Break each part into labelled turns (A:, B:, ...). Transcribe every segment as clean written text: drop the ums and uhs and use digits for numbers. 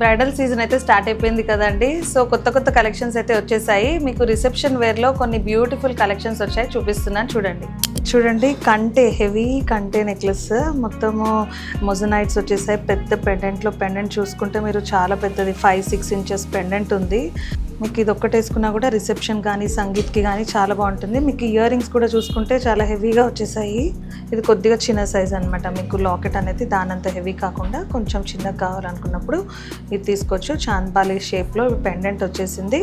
A: Bridal season అయితే start అయిపోయింది కదండి. సో కొత్త కొత్త కలెక్షన్స్ అయితే వచ్చేసాయి. మీకు రిసెప్షన్ వేర్లో కొన్ని బ్యూటిఫుల్ కలెక్షన్స్ వచ్చాయి, చూపిస్తున్నాను చూడండి. చూడండి, కంటే హెవీ కంటే నెక్లెస్ మొత్తము మొజనైట్స్ వచ్చేసాయి. పెద్ద పెండెంట్లో పెండెంట్ చూసుకుంటే మీరు చాలా పెద్దది 5-6 ఇంచెస్ పెండెంట్ ఉంది. మీకు ఇది ఒక్కటి వేసుకున్నా కూడా రిసెప్షన్ కానీ సంగీత్కి కానీ చాలా బాగుంటుంది. మీకు ఇయర్ రింగ్స్ కూడా చూసుకుంటే చాలా హెవీగా వచ్చేసాయి. ఇది కొద్దిగా చిన్న సైజ్ అనమాట. మీకు లాకెట్ అనేది దానంత హెవీ కాకుండా కొంచెం చిన్నగా కావాలనుకున్నప్పుడు ఇది తీసుకోవచ్చు. చాంద్బాలి షేప్లో పెండెంట్ వచ్చేసింది.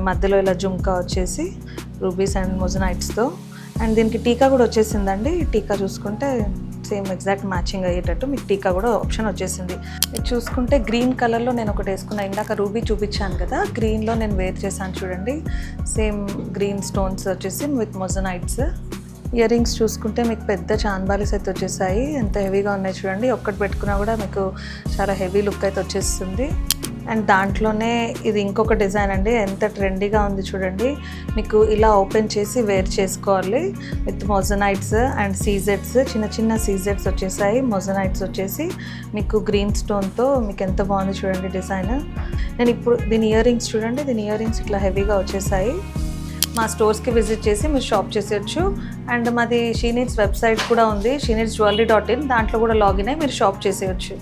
A: మధ్యలో ఇలా జుంకా వచ్చేసి రూబీస్ అండ్ మొజనైట్స్తో, అండ్ దీనికి టీకా కూడా వచ్చేసిందండి. టీకా చూసుకుంటే సేమ్ ఎగ్జాక్ట్ మ్యాచింగ్ అయ్యేటట్టు మీకు టీకా కూడా ఆప్షన్ వచ్చేసింది. ఇది చూసుకుంటే గ్రీన్ కలర్లో నేను ఒకటి వేసుకున్నా. ఇందాక రూబీ చూపించాను కదా, గ్రీన్లో నేను వేర్ చేశాను చూడండి. సేమ్ గ్రీన్ స్టోన్స్ వచ్చేసి విత్ మొజనైట్స్. ఇయర్ రింగ్స్ చూసుకుంటే మీకు పెద్ద చాంద్బాలీస్ అయితే వచ్చేసాయి. ఎంత హెవీగా ఉన్నాయి చూడండి. ఒక్కటి పెట్టుకున్నా కూడా మీకు చాలా హెవీ లుక్ అయితే వచ్చేస్తుంది. అండ్ దాంట్లోనే ఇది ఇంకొక డిజైన్ అండి, ఎంత ట్రెండీగా ఉంది చూడండి. మీకు ఇలా ఓపెన్ చేసి వేర్ చేసుకోవాలి విత్ మొజనైట్స్ అండ్ సీజెడ్స్. చిన్న చిన్న సీజెడ్స్ వచ్చేసాయి. మొజనైట్స్ వచ్చేసి మీకు గ్రీన్ స్టోన్తో మీకు ఎంత బాగుంది చూడండి డిజైన్. నేను ఇప్పుడు దీని ఇయర్ రింగ్స్ చూడండి. దీని ఇయర్ రింగ్స్ ఇట్లా హెవీగా వచ్చేసాయి. మా స్టోర్స్కి విజిట్ చేసి మీరు షాప్ చేసేయచ్చు. అండ్ మాది షీ నీడ్స్ వెబ్సైట్ కూడా ఉంది, sheeneedsjewelry.in. దాంట్లో కూడా లాగిన్ అయ్యి మీరు షాప్ చేసేయచ్చు.